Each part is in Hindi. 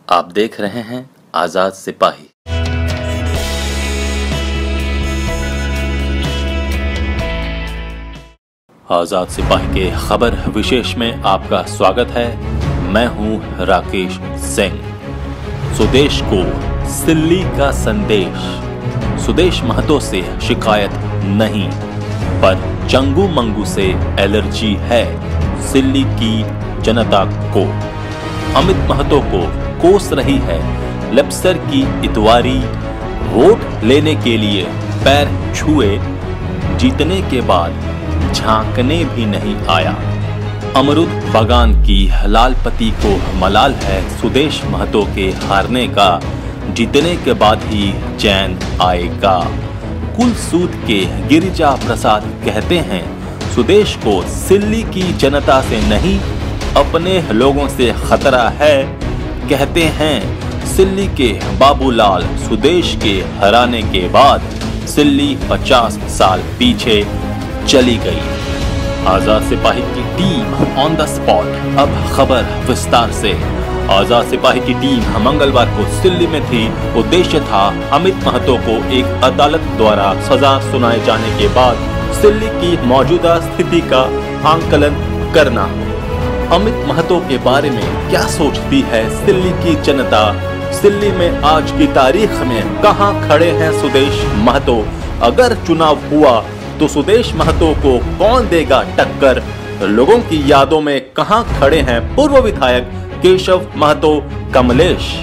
आप देख रहे हैं आजाद सिपाही। आजाद सिपाही के खबर विशेष में आपका स्वागत है। मैं हूं राकेश सिंह। सुदेश को सिल्ली का संदेश। सुदेश महतो से शिकायत नहीं, पर चंगू मंगू से एलर्जी है सिल्ली की जनता को। अमित महतो को कोस रही है लेप्सर की इतवारी। वोट लेने के लिए पैर छुए, जीतने के बाद झांकने भी नहीं आया। अमरुद बगान की लालपति को मलाल है सुदेश महतो के हारने का। जीतने के बाद ही चैन आएगा। कुलसूद के गिरिजा प्रसाद कहते हैं सुदेश को सिल्ली की जनता से नहीं अपने लोगों से खतरा है। कहते हैं सिल्ली के बाबूलाल सुदेश के हराने के बाद सिल्ली 50 साल पीछे चली गई। आजाद सिपाही की टीम ऑन द स्पॉट। अब खबर विस्तार से। आजाद सिपाही की टीम मंगलवार को सिल्ली में थी। उद्देश्य था अमित महतो को एक अदालत द्वारा सजा सुनाए जाने के बाद सिल्ली की मौजूदा स्थिति का आंकलन करना। अमित महतो के बारे में क्या सोचती है सिल्ली की जनता? सिल्ली में आज की तारीख में कहां खड़े हैं सुदेश महतो? अगर चुनाव हुआ तो सुदेश महतो को कौन देगा टक्कर? लोगों की यादों में कहां खड़े हैं पूर्व विधायक केशव महतो कमलेश?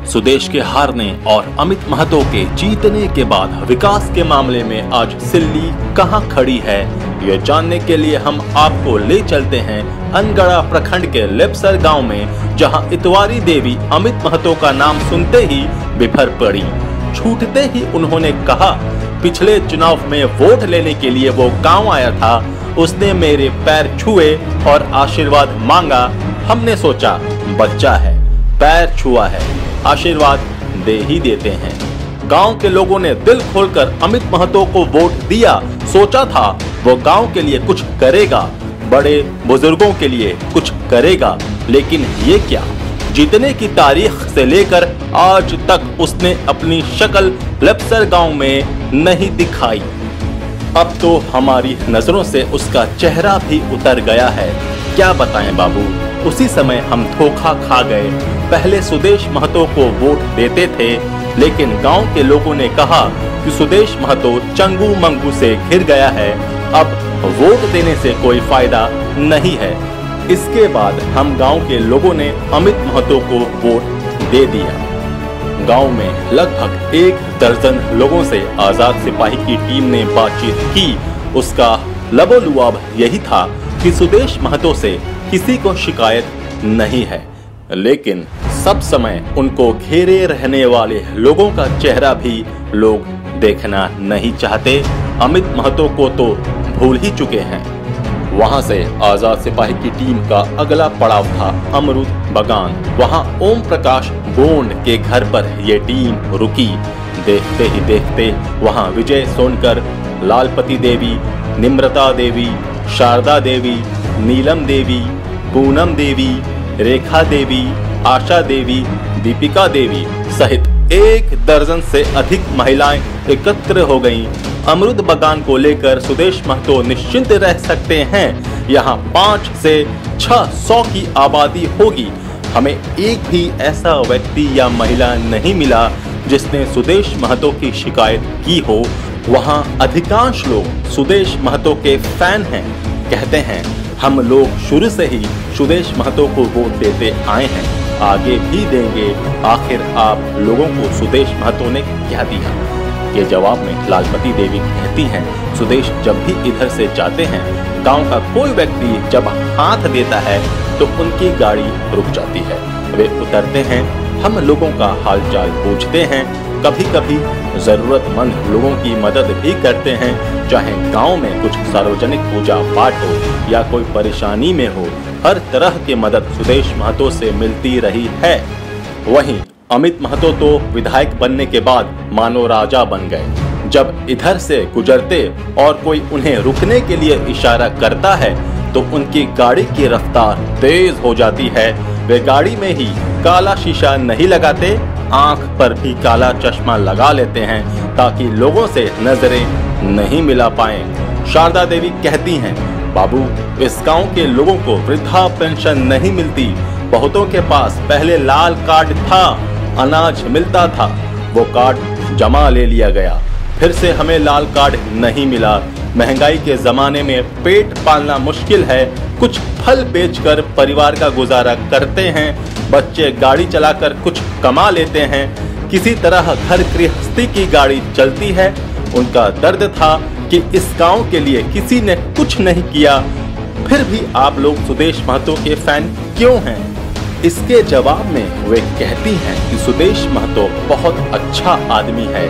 सुदेश के हारने और अमित महतो के जीतने के बाद विकास के मामले में आज सिल्ली कहां खड़ी है, यह जानने के लिए हम आपको ले चलते हैं अनगढ़ा प्रखंड के लेप्सर गांव में, जहां इतवारी देवी अमित महतो का नाम सुनते ही बिफर पड़ी। छूटते ही उन्होंने कहा, पिछले चुनाव में वोट लेने के लिए वो गांव आया था, उसने मेरे पैर छुए और आशीर्वाद मांगा। हमने सोचा बच्चा है, पैर छुआ है, आशीर्वाद दे ही देते हैं। गांव के लोगों ने दिल खोलकर अमित महतो को वोट दिया। सोचा था वो गांव के लिए कुछ करेगा, बड़े बुजुर्गों के लिए कुछ करेगा, लेकिन ये क्या, जीतने की तारीख से लेकर आज तक उसने अपनी शक्ल लेप्सर गांव में नहीं दिखाई। अब तो हमारी नजरों से उसका चेहरा भी उतर गया है। क्या बताएं बाबू, उसी समय हम धोखा खा गए। पहले सुदेश महतो को वोट देते थे, लेकिन गांव के लोगों ने कहा कि सुदेश महतो चंगू मंगू से घिर गया है, अब वोट देने से कोई फायदा नहीं है। इसके बाद हम गांव के लोगों ने अमित महतो को वोट दे दिया। गांव में लगभग 1 दर्जन लोगों से आजाद सिपाही की टीम ने बातचीत की। उसका लबोलुआब यही था कि सुदेश महतो से किसी को शिकायत नहीं है, लेकिन सब समय उनको घेरे रहने वाले लोगों का चेहरा भी लोग देखना नहीं चाहते। अमित महतो को तो भूल ही चुके हैं। वहां से आजाद सिपाही की टीम का अगला पड़ाव था अमरुद बगान। वहां ओम प्रकाश गोंड के घर पर यह टीम रुकी। देखते ही देखते वहां विजय सोनकर, लालपति देवी, निम्रता देवी, शारदा देवी, नीलम देवी, पूनम देवी, रेखा देवी, आशा देवी, दीपिका देवी सहित 1 दर्जन से अधिक महिलाएं एकत्र हो गईं। अमरुद बगान को लेकर सुदेश महतो निश्चिंत रह सकते हैं। यहाँ 5 से 600 की आबादी होगी। हमें एक भी ऐसा व्यक्ति या महिला नहीं मिला जिसने सुदेश महतो की शिकायत की हो। वहाँ अधिकांश लोग सुदेश महतो के फैन हैं। कहते हैं हम लोग शुरू से ही सुदेश महतो को वोट देते आए हैं, आगे भी देंगे। आखिर आप लोगों को सुदेश महतो ने क्या दिया? ये जवाब में लालपति देवी कहती हैं, सुदेश जब भी इधर से जाते हैं, गांव का कोई व्यक्ति जब हाथ देता है तो उनकी गाड़ी रुक जाती है। वे उतरते हैं, हम लोगों का हालचाल पूछते हैं, कभी कभी जरूरतमंद लोगों की मदद भी करते हैं। चाहे गांव में कुछ सार्वजनिक पूजा पाठ हो या कोई परेशानी में हो, हर तरह की मदद सुदेश महतो से मिलती रही है। वहीं अमित महतो तो विधायक बनने के बाद मानो राजा बन गए। जब इधर से गुजरते और कोई उन्हें रुकने के लिए इशारा करता है तो उनकी गाड़ी की रफ्तार तेज हो जाती है। वे गाड़ी में ही काला शीशा नहीं लगाते, आंख पर भी काला चश्मा लगा लेते हैं ताकि लोगों से नजरें नहीं मिला पाएं। शारदा देवी कहती हैं, बाबू इस गांव के लोगों को वृद्धा पेंशन नहीं मिलती। बहुतों के पास पहले लाल कार्ड था, अनाज मिलता था, वो कार्ड जमा ले लिया गया, फिर से हमें लाल कार्ड नहीं मिला। महंगाई के जमाने में पेट पालना मुश्किल है, कुछ फल बेचकर परिवार का गुजारा करते हैं, बच्चे गाड़ी चलाकर कुछ कमा लेते हैं, किसी तरह घर गृहस्थी की गाड़ी चलती है। उनका दर्द था कि इस गांव के लिए किसी ने कुछ नहीं किया, फिर भी आप लोग सुदेश महतो के फैन क्यों हैं? इसके जवाब में वे कहती हैं कि सुदेश महतो बहुत अच्छा आदमी है,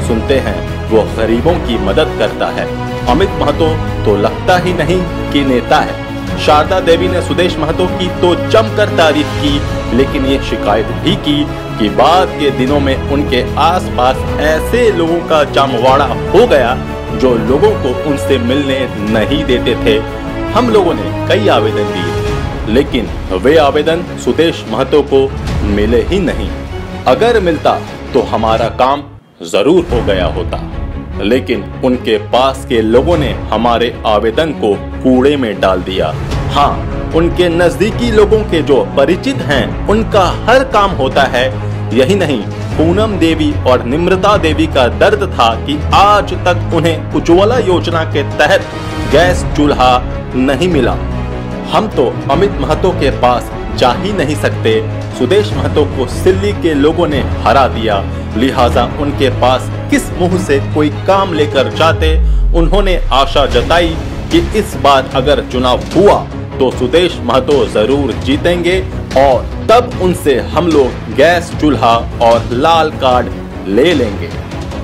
सुनते हैं वो गरीबों की मदद करता है। अमित महतो तो लगता ही नहीं कि नेता है। शारदा देवी ने सुदेश महतो की तो जमकर तारीफ की, लेकिन ये शिकायत भी की कि बाद के दिनों में उनके आसपास ऐसे लोगों का जमवाड़ा हो गया जो लोगों को उनसे मिलने नहीं देते थे। हम लोगों ने कई आवेदन दिए, लेकिन वे आवेदन सुदेश महतो को मिले ही नहीं। अगर मिलता तो हमारा काम जरूर हो गया होता, लेकिन उनके पास के लोगों ने हमारे आवेदन को कूड़े में डाल दिया। हाँ, उनके नजदीकी लोगों के जो परिचित हैं, उनका हर काम होता है। यही नहीं, पूनम देवी और निम्रता देवी का दर्द था कि आज तक उन्हें उज्ज्वला योजना के तहत गैस चूल्हा नहीं मिला। हम तो अमित महतो के पास जा ही नहीं सकते। सुदेश महतो को सिल्ली के लोगों ने हरा दिया, लिहाजा उनके पास किस मुंह से कोई काम लेकर जाते। उन्होंने आशा जताई कि इस बार अगर चुनाव हुआ तो सुदेश महतो जरूर जीतेंगे और तब उनसे हम लोग गैस चूल्हा और लाल कार्ड ले लेंगे।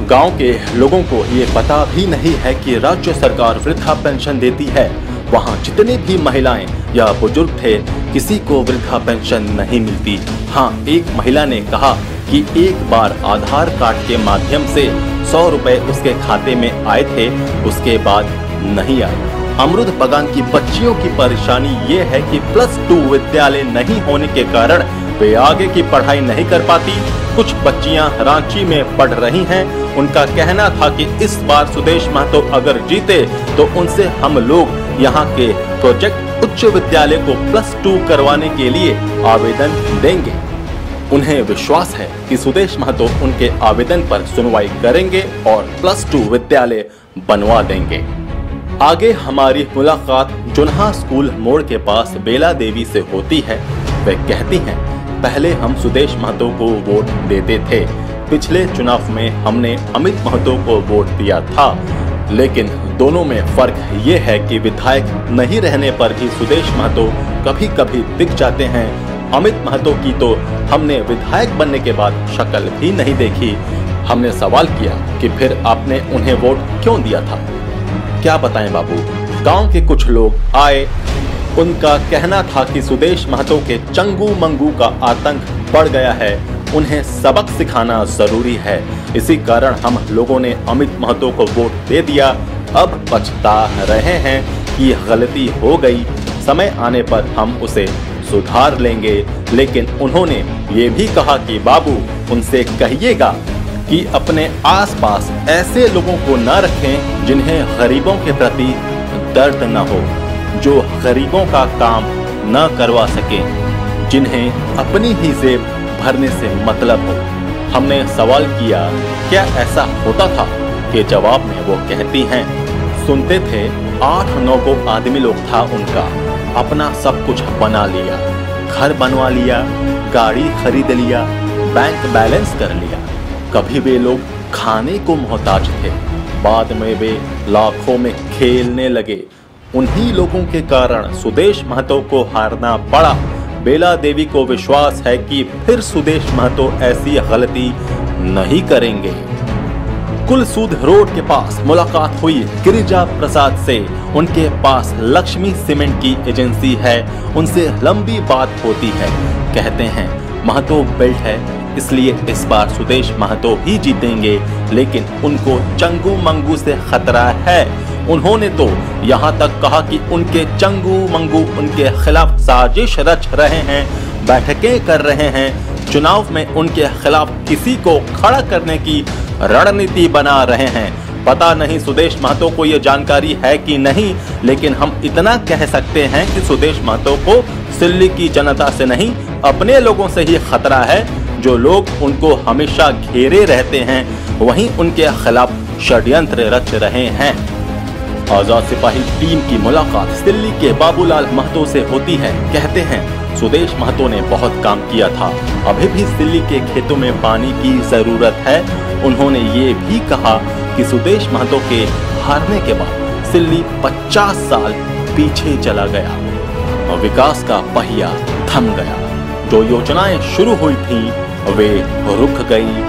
गांव के लोगों को ये पता भी नहीं है कि राज्य सरकार वृद्धा पेंशन देती है। वहाँ जितनी भी महिलाएं या बुजुर्ग थे, किसी को वृद्धा पेंशन नहीं मिलती। हाँ, एक महिला ने कहा कि एक बार आधार कार्ड के माध्यम से 100 रुपए उसके खाते में आए थे, उसके बाद नहीं आए। अमरुद बगान की बच्चियों की परेशानी ये है कि +2 विद्यालय नहीं होने के कारण वे आगे की पढ़ाई नहीं कर पाती। कुछ बच्चियां रांची में पढ़ रही हैं। उनका कहना था कि इस बार सुदेश महतो अगर जीते तो उनसे हम लोग यहाँ के प्रोजेक्ट उच्च विद्यालय को +2 करवाने के लिए आवेदन देंगे। उन्हें विश्वास है कि सुदेश महतो उनके आवेदन पर सुनवाई करेंगे और +2 विद्यालय बनवा देंगे। आगे हमारी मुलाकात जुन्हा स्कूल मोड़ के पास बेला देवी से होती है। वे कहती हैं, पहले हम सुदेश महतो को वोट देते थे। पिछले चुनाव में हमने अमित महतो को वोट दिया था, लेकिन दोनों में फर्क ये है कि विधायक नहीं रहने पर भी सुदेश महतो कभी कभी दिख जाते हैं। अमित महतो की तो हमने विधायक बनने के बाद शक्ल भी नहीं देखी। हमने सवाल किया कि फिर आपने उन्हें वोट क्यों दिया था? क्या बताएं बाबू, गांव के कुछ लोग आए, उनका कहना था कि सुदेश महतो के चंगू मंगू का आतंक बढ़ गया है, उन्हें सबक सिखाना जरूरी है। इसी कारण हम लोगों ने अमित महतो को वोट दे दिया। अब पछता रहे हैं कि गलती हो गई, समय आने पर हम उसे सुधार लेंगे। लेकिन उन्होंने ये भी कहा कि बाबू उनसे कहिएगा कि अपने आसपास ऐसे लोगों को न रखें जिन्हें गरीबों के प्रति दर्द न हो, जो गरीबों का काम न करवा सकें, जिन्हें अपनी ही जेब भरने से मतलब हो। हमने सवाल किया क्या ऐसा होता था, के जवाब में वो कहती हैं, सुनते थे 8-9 को आदमी लोग था उनका, अपना सब कुछ बना लिया, घर बनवा लिया, गाड़ी खरीद लिया, बैंक बैलेंस कर लिया। कभी वे लोग खाने को मोहताज थे, बाद में वे लाखों में खेलने लगे। उन्हीं लोगों के कारण सुदेश महतो को हारना पड़ा। बेला देवी को विश्वास है कि फिर सुदेश महतो ऐसी गलती नहीं करेंगे। कुलसूद रोड के पास मुलाकात हुई गिरिजा प्रसाद से। उनके पास लक्ष्मी सीमेंट की एजेंसी है, उनसे लंबी बात होती है। कहते हैं महतो बेल्ट है, इसलिए इस बार सुदेश महतो ही जीतेंगे, लेकिन उनको चंगू मंगू से खतरा है। उन्होंने तो यहाँ तक कहा कि उनके चंगू मंगू उनके खिलाफ साजिश रच रहे हैं। बैठकें कर रहे हैं, चुनाव में उनके खिलाफ किसी को खड़ा करने की रणनीति बना रहे हैं। पता नहीं सुदेश महतो को यह जानकारी है कि नहीं, लेकिन हम इतना कह सकते हैं कि सुदेश महतो को सिल्ली की जनता से नहीं, अपने लोगों से ही खतरा है। जो लोग उनको हमेशा घेरे रहते हैं, वहीं उनके खिलाफ षड्यंत्र रच रहे हैं। आजाद सिपाही टीम की मुलाकात सिल्ली के बाबूलाल महतो से होती है। कहते हैं सुदेश महतो ने बहुत काम किया था, अभी भी सिल्ली के खेतों में पानी की जरूरत है। उन्होंने ये भी कहा कि सुदेश महतो के हारने के बाद सिल्ली 50 साल पीछे चला गया, विकास का पहिया थम गया। जो योजनाएं शुरू हुई थीं, वे रुक गई।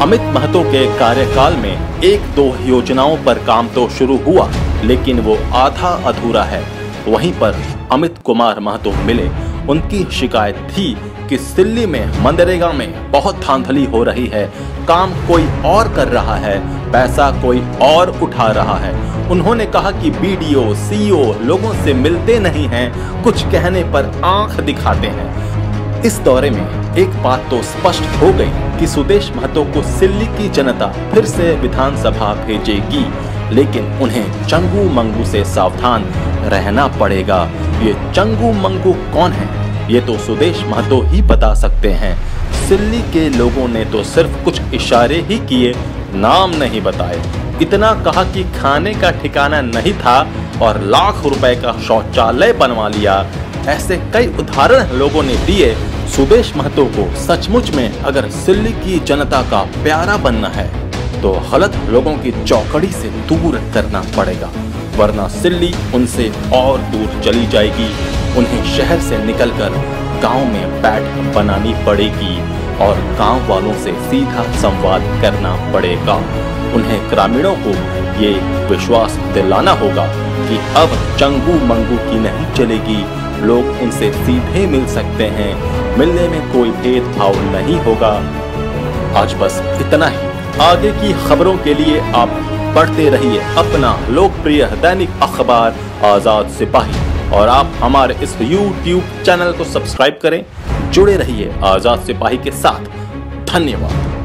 अमित महतो के कार्यकाल में 1-2 योजनाओं पर काम तो शुरू हुआ, लेकिन वो आधा अधूरा है। वहीं पर अमित कुमार महतो मिले, उनकी शिकायत थी कि सिल्ली में मनरेगा में बहुत धांधली हो रही है, काम कोई और कर रहा है, पैसा कोई और उठा रहा है। उन्होंने कहा कि बीडीओ, सीईओ लोगों से मिलते नहीं हैं, कुछ कहने पर आंख दिखाते हैं। इस दौरे में एक बात तो स्पष्ट हो गई कि सुदेश महतो को सिल्ली की जनता फिर से विधानसभा भेजेगी, लेकिन उन्हें चंगू मंगू से सावधान रहना पड़ेगा। ये चंगू मंगू कौन है, ये तो सुदेश महतो ही बता सकते हैं। सिल्ली के लोगों ने तो सिर्फ कुछ इशारे ही किए, नाम नहीं बताए। इतना कहा कि खाने का ठिकाना नहीं था और लाख रुपए का शौचालय बनवा लिया। ऐसे कई उदाहरण लोगों ने दिए। सुदेश महतो को सचमुच में अगर सिल्ली की जनता का प्यारा बनना है, तो गलत लोगों की चौकड़ी से दूर करना पड़ेगा, वरना सिल्ली उनसे और दूर चली जाएगी। उन्हें शहर से निकलकर गांव में बैठ बनानी पड़ेगी और गांव वालों से सीधा संवाद करना पड़ेगा। उन्हें ग्रामीणों को ये विश्वास दिलाना होगा कि अब चंगू मंगू की नहीं चलेगी, लोग उनसे सीधे मिल सकते हैं, मिलने में कोई भेदभाव नहीं होगा। आज बस इतना ही। आगे की खबरों के लिए आप पढ़ते रहिए अपना लोकप्रिय दैनिक अखबार आजाद सिपाही, और आप हमारे इस YouTube चैनल को सब्सक्राइब करें। जुड़े रहिए आजाद सिपाही के साथ। धन्यवाद।